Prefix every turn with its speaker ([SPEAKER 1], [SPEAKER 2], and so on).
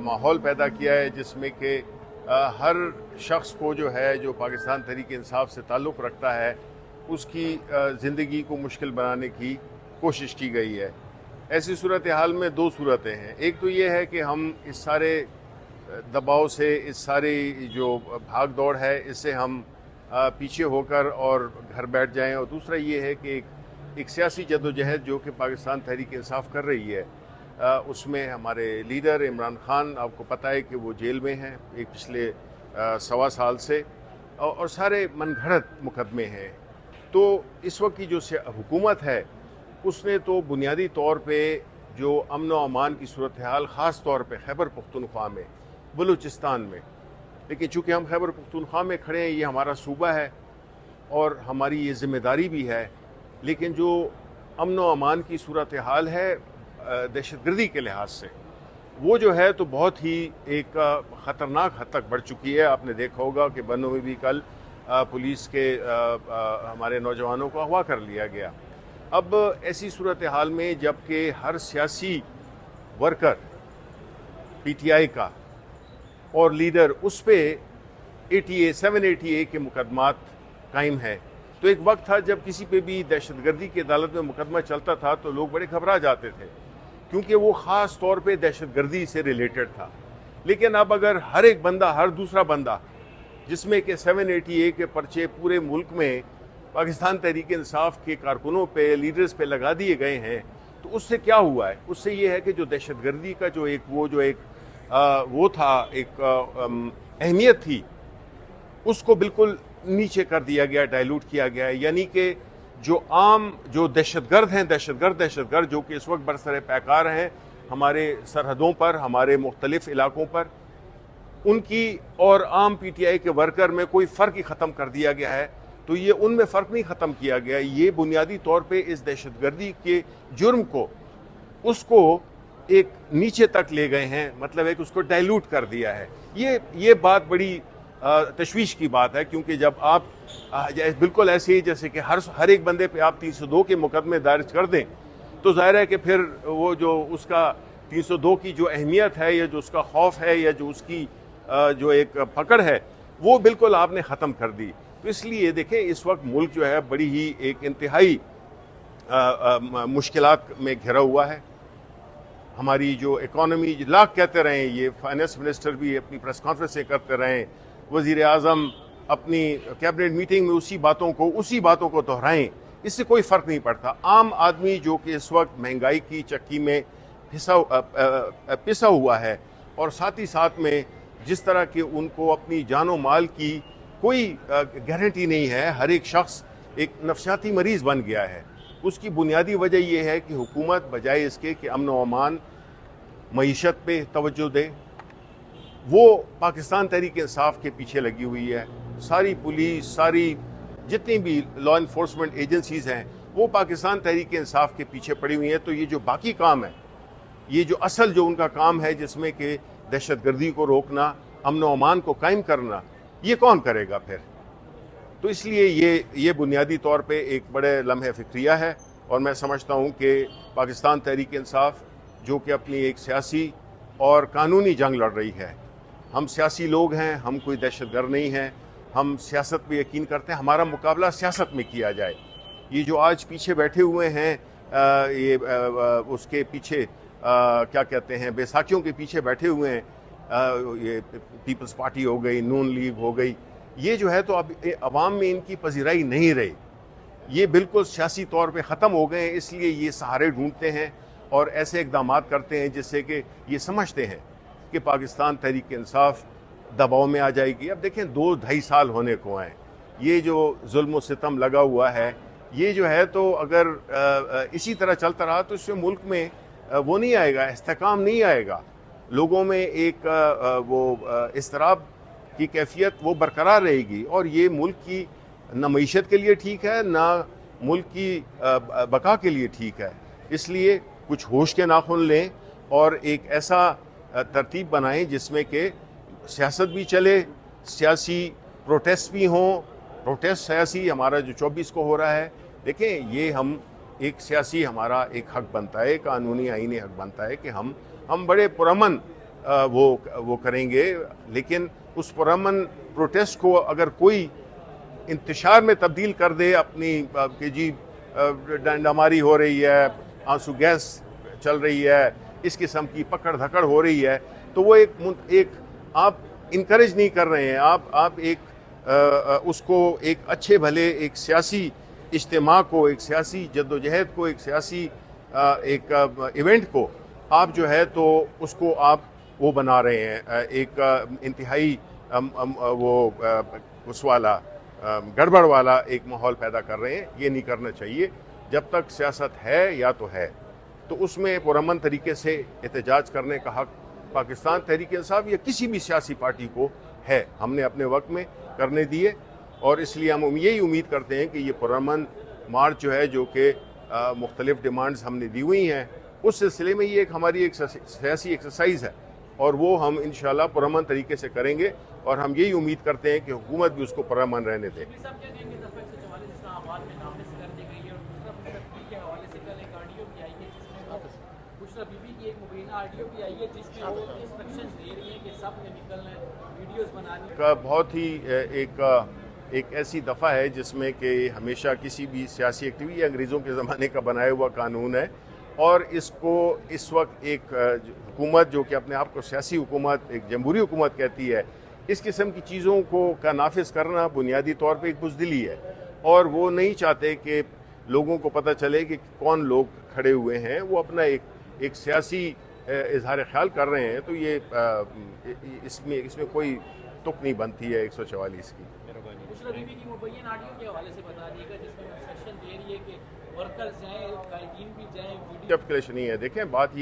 [SPEAKER 1] माहौल पैदा किया है जिसमें कि हर शख्स को जो है जो पाकिस्तान तहरीक इंसाफ से ताल्लुक़ रखता है उसकी ज़िंदगी को मुश्किल बनाने की कोशिश की गई है। ऐसी सूरत हाल में दो सूरतें हैं। एक तो ये है कि हम इस सारे दबाव से, इस सारी जो भाग दौड़ है, इससे हम पीछे होकर और घर बैठ जाएं, और दूसरा ये है कि एक सियासी जद्दोजहद जो कि पाकिस्तान तहरीक इंसाफ कर रही है, उसमें हमारे लीडर इमरान खान, आपको पता है कि वो जेल में हैं एक पिछले 1.25 साल से, और सारे मनगढ़ंत मुकदमे हैं। तो इस वक्त की जो हुकूमत है उसने तो बुनियादी तौर पे जो अमन व अमान की सूरत हाल ख़ास तौर पे खैबर पख्तूनख्वा में, बलूचिस्तान में, लेकिन चूँकि हम खैबर पख्तूनख्वा में खड़े हैं, ये हमारा सूबा है और हमारी ये ज़िम्मेदारी भी है, लेकिन जो अमन व अमान की सूरत हाल है दहशतगर्दी के लिहाज से, वो जो है तो बहुत ही एक ख़तरनाक हद तक बढ़ चुकी है। आपने देखा होगा कि बन्नों में भी कल पुलिस के हमारे नौजवानों को अगवा कर लिया गया। अब ऐसी सूरत हाल में जबकि हर सियासी वर्कर PTI का और लीडर उस पे 780A के मुकदमात कायम है, तो एक वक्त था जब किसी पे भी दहशतगर्दी की अदालत में मुकदमा चलता था तो लोग बड़े घबरा जाते थे, क्योंकि वो ख़ास तौर पे दहशतगर्दी से रिलेटेड था। लेकिन अब अगर हर एक बंदा, हर दूसरा बंदा जिसमें कि 780A के पर्चे पूरे मुल्क में पाकिस्तान तहरीक इंसाफ के कारकुनों पे, लीडर्स पे लगा दिए गए हैं, तो उससे क्या हुआ है? उससे ये है कि जो दहशतगर्दी का जो एक अहमियत थी, उसको बिल्कुल नीचे कर दिया गया, डाइल्यूट किया गया है। यानी कि जो दहशतगर्द हैं, दहशतगर्द जो कि इस वक्त बरसरे पैकार हैं हमारे सरहदों पर, हमारे मुख्तलिफ इलाकों पर, उनकी और आम PTI के वर्कर में कोई फ़र्क ही ख़त्म कर दिया गया है। तो ये उनमें फ़र्क नहीं ख़त्म किया गया, ये बुनियादी तौर पे इस दहशतगर्दी के जुर्म को, उसको एक नीचे तक ले गए हैं, मतलब है कि उसको डाइल्यूट कर दिया है। ये बात बड़ी तशवीश की बात है, क्योंकि जब आप बिल्कुल ऐसे ही जैसे कि हर एक बंदे पे आप 302 के मुकदमे दर्ज कर दें, तो ज़ाहिर है कि फिर वो जो उसका 302 की जो अहमियत है, या जो उसका खौफ है, या जो उसकी जो एक पकड़ है, वो बिल्कुल आपने ख़त्म कर दी। तो इसलिए देखें, इस वक्त मुल्क जो है बड़ी ही एक इंतहाई मुश्किलात में घिरा हुआ है। हमारी जो इकॉनमी, लाख कहते रहे, ये फाइनेंस मिनिस्टर भी अपनी प्रेस कॉन्फ्रेंसें करते रहे, वज़ीर आज़म अपनी कैबिनेट मीटिंग में उसी बातों को दोहराएं, इससे कोई फ़र्क नहीं पड़ता। आम आदमी जो कि इस वक्त महंगाई की चक्की में पिसा हुआ है, और साथ ही साथ में जिस तरह के उनको अपनी जानो माल की कोई गारंटी नहीं है, हर एक शख्स एक नफसियाती मरीज़ बन गया है। उसकी बुनियादी वजह यह है कि हुकूमत बजाय इसके कि अमन व अमान, मईशत पे तवज्जो दे, वो पाकिस्तान तहरीक इंसाफ के पीछे लगी हुई है। सारी पुलिस, सारी जितनी भी लॉ इन्फोर्समेंट एजेंसीज़ हैं, वो पाकिस्तान तहरीक इंसाफ के पीछे पड़ी हुई हैं। तो ये जो बाकी काम है, ये जो असल जो उनका काम है, जिसमें कि दहशतगर्दी को रोकना, अमन व अमान को कायम करना, ये कौन करेगा फिर? तो इसलिए ये बुनियादी तौर पे एक बड़े लम्हे फ़िक्रिया है, और मैं समझता हूँ कि पाकिस्तान तहरीक इंसाफ जो कि अपनी एक सियासी और कानूनी जंग लड़ रही है, हम सियासी लोग हैं, हम कोई दहशतगर्द नहीं हैं, हम सियासत पे यकीन करते हैं, हमारा मुकाबला सियासत में किया जाए। ये जो आज पीछे बैठे हुए हैं, उसके पीछे क्या कहते हैं, बैसाखियों के पीछे बैठे हुए हैं, ये पीपल्स पार्टी हो गई, नून लीग हो गई, ये जो है तो अब अवाम में इनकी पजीराई नहीं रही, ये बिल्कुल सियासी तौर पे ख़त्म हो गए हैं। इसलिए ये सहारे ढूंढते हैं और ऐसे इक़दाम करते हैं जिससे कि ये समझते हैं कि पाकिस्तान तहरीक इंसाफ दबाव में आ जाएगी। अब देखें, 2-2.5 साल होने को हैं, ये जो जुल्म व सितम लगा हुआ है, ये जो है तो अगर इसी तरह चलता रहा तो इससे मुल्क में वो नहीं आएगा, इस्तेकाम नहीं आएगा, लोगों में एक इस्तराब की कैफियत वो बरकरार रहेगी, और ये मुल्क की न मईशत के लिए ठीक है, ना मुल्क की बका के लिए ठीक है। इसलिए कुछ होश के नाखून लें और एक ऐसा तरतीब बनाएं जिसमें कि सियासत भी चले, सियासी प्रोटेस्ट भी हों। प्रोटेस्ट सियासी हमारा जो 24 को हो रहा है, देखें, ये हम एक सियासी हमारा एक हक बनता है, कानूनी आईनी हक बनता है कि हम बड़े पुरअमन وہ کریں گے، لیکن اس پرامن پروٹیسٹ کو اگر کوئی انتشار میں تبدیل کر دے اپنی کہ جی ڈنڈا ماری ہو رہی ہے، آنسو گیس چل رہی ہے، اس قسم کی پکڑ دھکڑ ہو رہی ہے، تو وہ ایک آپ انکریج نہیں کر رہے ہیں، آپ اس کو ایک اچھے بھلے ایک سیاسی اجتماع کو، ایک سیاسی جدوجہد کو، ایک سیاسی ایک ایونٹ کو آپ جو ہے تو اس کو آپ وہ بنا رہے ہیں، ایک انتہائی وہ اس والا گڑبڑ والا ایک ماحول پیدا کر رہے ہیں۔ یہ نہیں کرنا چاہیے۔ جب تک سیاست ہے یا تو ہے، تو اس میں پرامن طریقے سے احتجاج کرنے کا حق پاکستان تحریک انصاف یا کسی بھی سیاسی پارٹی کو ہے۔ ہم نے اپنے وقت میں کرنے دیے، اور اس لیے ہم یہی امید کرتے ہیں کہ یہ پرامن مارچ جو ہے، جو کہ مختلف ڈیمانڈز ہم نے دی ہوئی ہیں، اس سلسلے میں یہ ہماری ایک سیاسی ایکسرسائز ہے، اور وہ ہم انشاءاللہ پرامن طریقے سے کریں گے، اور ہم یہی امید کرتے ہیں کہ حکومت بھی اس کو پرامن رہنے دے۔
[SPEAKER 2] بشرا بی بی کی ایک مبینہ آڈیو بھی آئی ہے جس میں وہ انسٹرکشنز دے رہی ہیں کہ سب نے نکلنا ہے، ویڈیوز بنانی
[SPEAKER 1] کا بہت ہی ایک ایسی دفعہ ہے جس میں کہ ہمیشہ کسی بھی سیاسی ایکٹیویٹی انگریزوں کے زمانے کا بنایا ہوا قانون ہے، اور اس کو اس وقت ایک حکومت جو کہ اپنے آپ کو سیاسی حکومت، ایک جمہوری حکومت کہتی ہے، اس قسم کی چیزوں کا نافذ کرنا بنیادی طور پہ ایک بزدلی ہے، اور وہ نہیں چاہتے کہ لوگوں کو پتہ چلے کہ کون لوگ کھڑے ہوئے ہیں، وہ اپنا ایک سیاسی اظہار خیال کر رہے ہیں، تو یہ اس میں کوئی تک نہیں بنتی ہے 144 کی۔
[SPEAKER 2] بشرا بی بی کی مبینہ آڈیو کے حوالے سے بتا دیے گا جس میں انسٹرکشن دے رہی ہے کہ ورکرز جائیں، قائدین بھی جائیں،
[SPEAKER 1] جب کلیش نہیں ہے، دیکھیں بات یہ